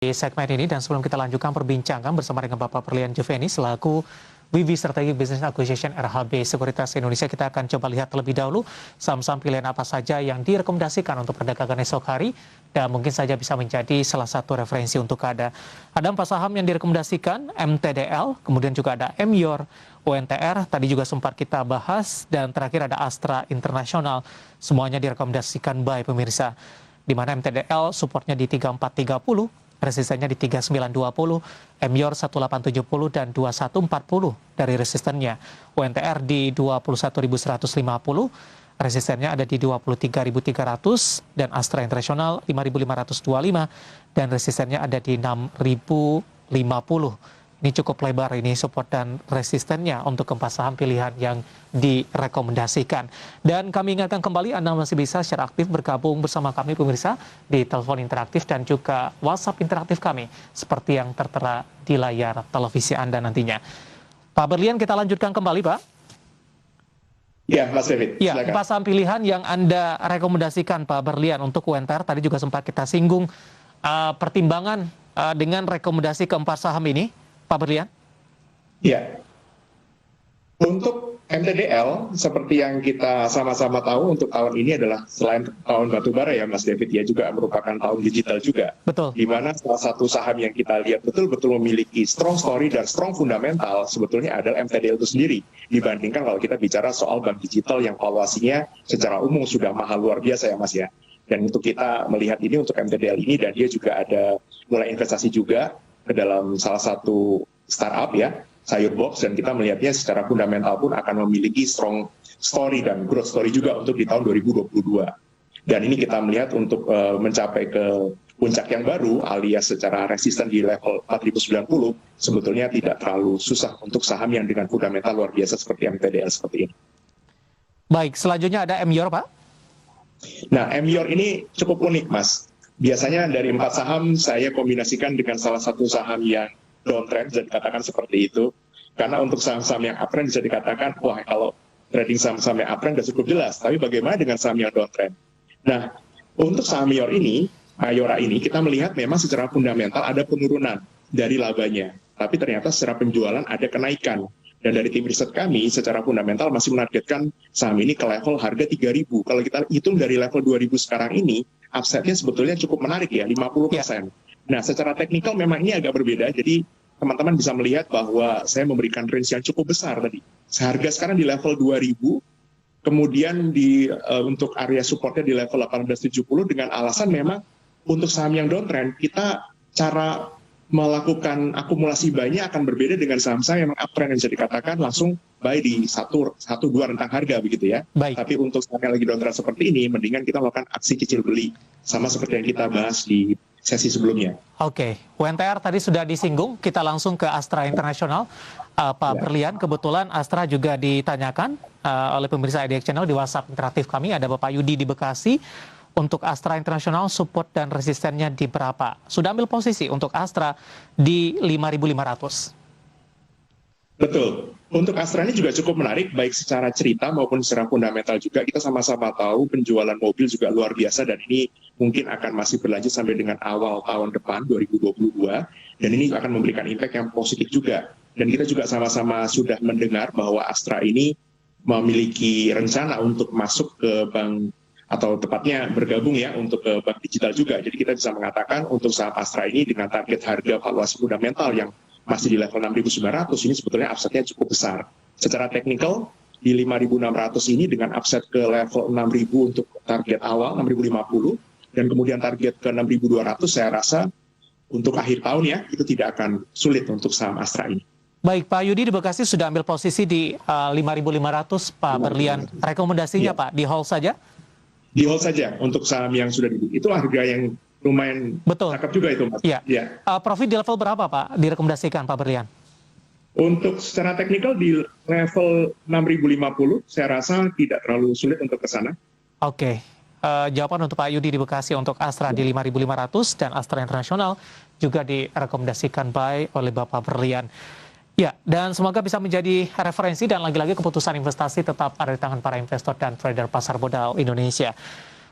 Di segmen ini dan sebelum kita lanjutkan perbincangan bersama dengan Bapak Berlian Juveni selaku VP Strategi Business Acquisition RHB Sekuritas Indonesia, kita akan coba lihat terlebih dahulu saham-saham pilihan apa saja yang direkomendasikan untuk perdagangan esok hari dan mungkin saja bisa menjadi salah satu referensi untuk Anda. Ada 4 saham yang direkomendasikan, MTDL, kemudian juga ada MYOR, UNTR, tadi juga sempat kita bahas, dan terakhir ada Astra International. Semuanya direkomendasikan buy pemirsa, di mana MTDL supportnya di 3430, resistennya di 3920, MYOR 1870 dan 2140 dari resistennya. UNTR di 21.150, resistennya ada di 23.300 dan Astra International 5.525 dan resistennya ada di 6.050. Ini cukup lebar ini support dan resistennya untuk keempat saham pilihan yang direkomendasikan. Dan kami ingatkan kembali Anda masih bisa secara aktif bergabung bersama kami pemirsa di telepon interaktif dan juga WhatsApp interaktif kami seperti yang tertera di layar televisi Anda nantinya. Pak Berlian, kita lanjutkan kembali Pak. Ya, Mas David. Ya, empat saham pilihan yang Anda rekomendasikan Pak Berlian untuk UNTR tadi juga sempat kita singgung pertimbangan dengan rekomendasi keempat saham ini. Pak Berlian? Ya, untuk MTDL, seperti yang kita sama-sama tahu untuk tahun ini adalah selain tahun batubara ya Mas David, ya juga merupakan tahun digital juga. Betul. Di mana salah satu saham yang kita lihat betul-betul memiliki strong story dan strong fundamental sebetulnya adalah MTDL itu sendiri. Dibandingkan kalau kita bicara soal bank digital yang valuasinya secara umum sudah mahal luar biasa ya Mas ya. Dan untuk kita melihat ini untuk MTDL ini, dan dia juga ada mulai investasi juga ke dalam salah satu startup ya, Sayurbox, dan kita melihatnya secara fundamental pun akan memiliki strong story dan growth story juga untuk di tahun 2022. Dan ini kita melihat untuk mencapai ke puncak yang baru alias secara resisten di level 4090 sebetulnya tidak terlalu susah untuk saham yang dengan fundamental luar biasa seperti MTDL seperti ini. Baik, selanjutnya ada MYOR Pak. Nah, MYOR ini cukup unik Mas. Biasanya dari 4 saham saya kombinasikan dengan salah satu saham yang downtrend, bisa dikatakan seperti itu. Karena untuk saham-saham yang uptrend bisa dikatakan, wah kalau trading saham-saham yang uptrend sudah cukup jelas. Tapi bagaimana dengan saham yang downtrend? Nah, untuk saham MYORA ini kita melihat memang secara fundamental ada penurunan dari labanya. Tapi ternyata secara penjualan ada kenaikan. Dan dari tim riset kami secara fundamental masih menargetkan saham ini ke level harga 3.000. Kalau kita hitung dari level 2.000 sekarang ini, upside-nya sebetulnya cukup menarik ya, 50%. Ya. Nah, secara teknikal memang ini agak berbeda. Jadi teman-teman bisa melihat bahwa saya memberikan range yang cukup besar tadi. Harga sekarang di level 2.000, kemudian untuk area supportnya di level 1870 dengan alasan memang untuk saham yang downtrend, kita cara melakukan akumulasi buy-nya akan berbeda dengan saham-saham yang uptrend yang bisa dikatakan langsung buy di satu dua rentang harga begitu ya. Baik. Tapi untuk saham yang lagi downtrend seperti ini, mendingan kita melakukan aksi cicil beli sama seperti yang kita bahas di sesi sebelumnya. Oke, UNTR tadi sudah disinggung, kita langsung ke Astra International. Pak Berlian, kebetulan Astra juga ditanyakan oleh pemirsa IDX Channel di WhatsApp interaktif kami, ada Bapak Yudi di Bekasi. Untuk Astra International support dan resistennya di berapa? Sudah ambil posisi untuk Astra di 5.500. Betul. Untuk Astra ini juga cukup menarik, baik secara cerita maupun secara fundamental juga. Kita sama-sama tahu penjualan mobil juga luar biasa dan ini mungkin akan masih berlanjut sampai dengan awal tahun depan 2022. Dan ini akan memberikan impact yang positif juga. Dan kita juga sama-sama sudah mendengar bahwa Astra ini memiliki rencana untuk masuk ke bank, atau tepatnya bergabung ya untuk ke bank digital juga. Jadi kita bisa mengatakan untuk saham Astra ini dengan target harga valuasi fundamental yang masih di level 6.900 ini sebetulnya upside-nya cukup besar. Secara teknikal di 5.600 ini dengan upside ke level 6.000 untuk target awal 6.050 dan kemudian target ke 6.200 saya rasa untuk akhir tahun ya itu tidak akan sulit untuk saham Astra ini. Baik, Pak Yudi di Bekasi sudah ambil posisi di 5.500 Pak Berlian. Rekomendasinya Pak, di hold saja? Di hold saja untuk saham yang sudah itu harga yang lumayan cakep juga itu Mas. Iya. Ya. Profit di level berapa Pak direkomendasikan Pak Berlian? Untuk secara teknikal di level 6.050 saya rasa tidak terlalu sulit untuk ke sana. Oke. Jawaban untuk Pak Yudi di Bekasi untuk Astra di 5.500 dan Astra International juga direkomendasikan buy oleh Bapak Berlian. Ya, dan semoga bisa menjadi referensi dan lagi-lagi keputusan investasi tetap ada di tangan para investor dan trader pasar modal Indonesia.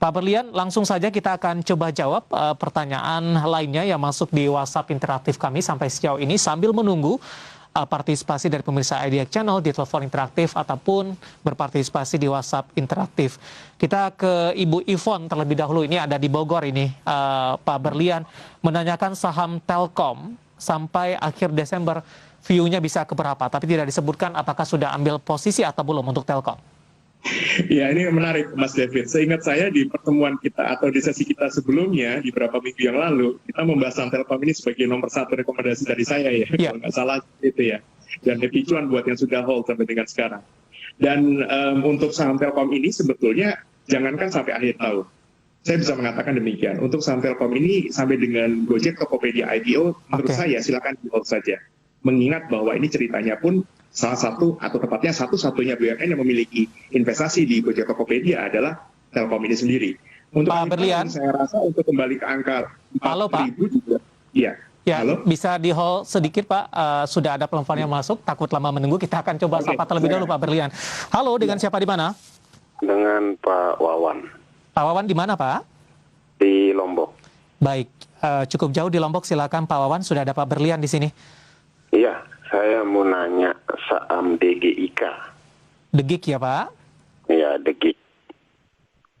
Pak Berlian, langsung saja kita akan coba jawab pertanyaan lainnya yang masuk di WhatsApp interaktif kami sampai sejauh ini sambil menunggu partisipasi dari pemirsa IDX Channel di telepon interaktif ataupun berpartisipasi di WhatsApp interaktif. Kita ke Ibu Ivon terlebih dahulu, ini ada di Bogor ini, Pak Berlian menanyakan saham Telkom sampai akhir Desember view-nya bisa ke berapa, tapi tidak disebutkan apakah sudah ambil posisi atau belum untuk Telkom. Ya, ini menarik Mas David. Seingat saya di pertemuan kita atau di sesi kita sebelumnya di beberapa minggu yang lalu, kita membahas saham Telkom ini sebagai nomor 1 rekomendasi dari saya ya, kalau nggak salah itu ya. Dan happy cuan buat yang sudah hold sampai dengan sekarang. Dan untuk saham Telkom ini sebetulnya jangankan sampai akhir tahun. Saya bisa mengatakan demikian. Untuk saham Telkom ini sampai dengan Gojek, Tokopedia, IPO, menurut saya silakan di hold saja. Mengingat bahwa ini ceritanya pun salah satu atau tepatnya satu-satunya BUMN yang memiliki investasi di Gojek Tokopedia adalah Telkom ini sendiri. Untuk Pak Berlian, saya rasa untuk kembali ke angka 4.000 juga. Iya. Ya, Halo? bisa di hold sedikit Pak, sudah ada penelepon yang masuk, takut lama menunggu, kita akan coba sapa terlebih dahulu Pak Berlian. Halo, dengan siapa di mana? Dengan Pak Wawan. Pak Wawan di mana Pak? Di Lombok. Baik, cukup jauh di Lombok, silakan Pak Wawan, sudah ada Pak Berlian di sini. Iya, saya mau nanya saham DGIK. Degik ya Pak? Iya, DGIK.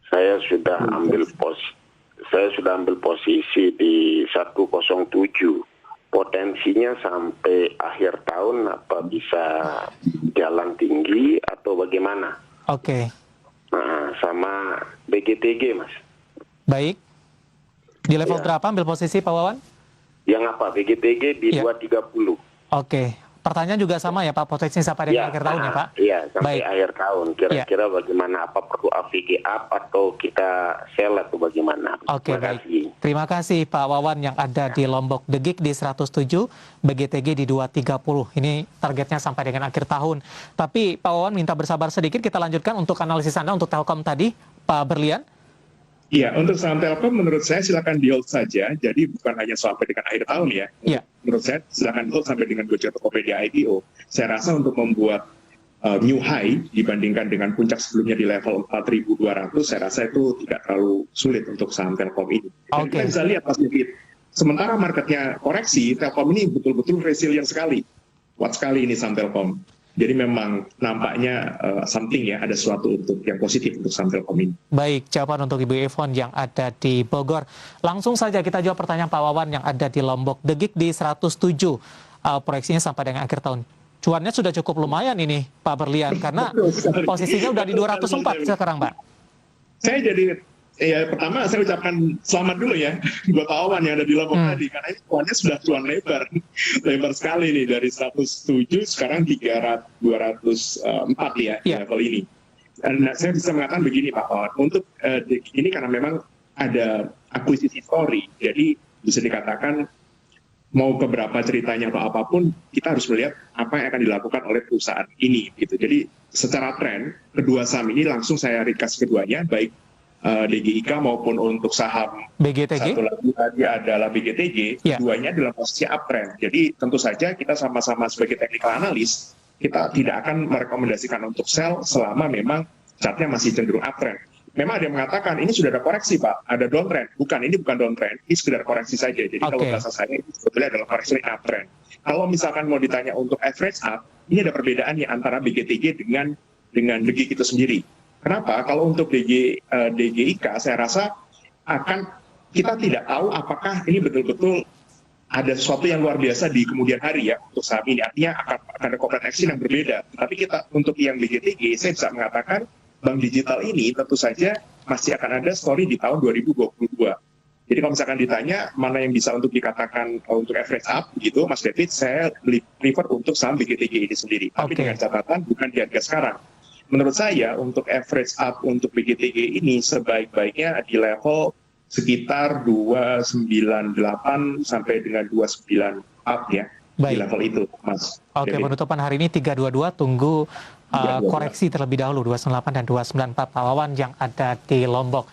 Saya sudah ambil posisi di 107. Potensinya sampai akhir tahun apa bisa jalan tinggi atau bagaimana? Oke. Nah, sama BGTG, Mas. Baik. Di level Ya. berapa ambil posisi Pak Wawan? Yang apa? BGTG di Ya. 230. Oke. Pertanyaan juga sama ya Pak, potensi sampai dengan akhir tahun ya Pak? Iya, sampai Baik. akhir tahun. Kira-kira bagaimana? Apa perlu AVG up atau kita sell atau bagaimana? Oke, Terima baik. kasih. Terima kasih Pak Wawan yang ada di Lombok. Degik di 107, BGTG di 230. Ini targetnya sampai dengan akhir tahun. Tapi Pak Wawan minta bersabar sedikit, kita lanjutkan untuk analisis Anda untuk Telkom tadi, Pak Berlian. Iya, untuk saham Telkom menurut saya silakan di hold saja. Jadi bukan hanya sampai dengan akhir tahun ya. Iya. Menurut saya silakan hold sampai dengan Gojek Tokopedia IPO. Saya rasa untuk membuat new high dibandingkan dengan puncak sebelumnya di level 4.200, saya rasa itu tidak terlalu sulit untuk saham Telkom ini. Dan kita bisa lihat Mas David, sementara marketnya koreksi, Telkom ini betul-betul resilient sekali. Kuat sekali ini saham Telkom. Jadi memang nampaknya something ya, ada sesuatu untuk yang positif untuk saham Telkom ini. Baik, jawaban untuk Ibu Ivon yang ada di Bogor. Langsung saja kita jawab pertanyaan Pak Wawan yang ada di Lombok. Degik di 107, proyeksinya sampai dengan akhir tahun. Cuannya sudah cukup lumayan ini Pak Berlian, karena posisinya udah di 204 sekarang Pak. Saya jadi, ya pertama saya ucapkan selamat dulu ya buat Pak Wawan yang ada di Lombok tadi, karena ini cuannya sudah cuan lebar sekali nih, dari 107 sekarang 204 ya level ini. Nah, saya bisa mengatakan begini Pak Wawan, untuk ini karena memang ada akuisisi story, jadi bisa dikatakan mau keberapa ceritanya atau apapun, kita harus melihat apa yang akan dilakukan oleh perusahaan ini gitu. Jadi secara tren kedua saham ini langsung saya recast keduanya, baik DGIK maupun untuk saham BGTG. satu lagi tadi adalah BGTG, keduanya dalam posisi uptrend. Jadi tentu saja kita sama-sama sebagai technical analis, kita tidak akan merekomendasikan untuk sell selama memang chartnya masih cenderung uptrend. Memang ada yang mengatakan ini sudah ada koreksi Pak, ada downtrend. Bukan, ini bukan downtrend, ini sekedar koreksi saja. Jadi kalau bahasa saya itu sebetulnya adalah koreksi uptrend. Kalau misalkan mau ditanya untuk average up, ini ada perbedaan ya antara BGTG dengan DGIK itu sendiri. Kenapa? Kalau untuk DGIK saya rasa kita tidak tahu apakah ini betul-betul ada sesuatu yang luar biasa di kemudian hari ya untuk saham ini. Artinya akan ada corporate action yang berbeda. Tapi kita untuk yang BGTG, saya bisa mengatakan bank digital ini tentu saja masih akan ada story di tahun 2022. Jadi kalau misalkan ditanya mana yang bisa untuk dikatakan untuk average up gitu, Mas David, saya prefer untuk saham BGTG ini sendiri. Tapi dengan catatan bukan di harga sekarang. Menurut saya untuk average up untuk BGTG ini sebaik-baiknya di level sekitar 298 sampai dengan 29 up ya. Di level itu, Mas. Oke, penutupan hari ini 322, tunggu koreksi terlebih dahulu 298 dan 294 Pak Wawan yang ada di Lombok.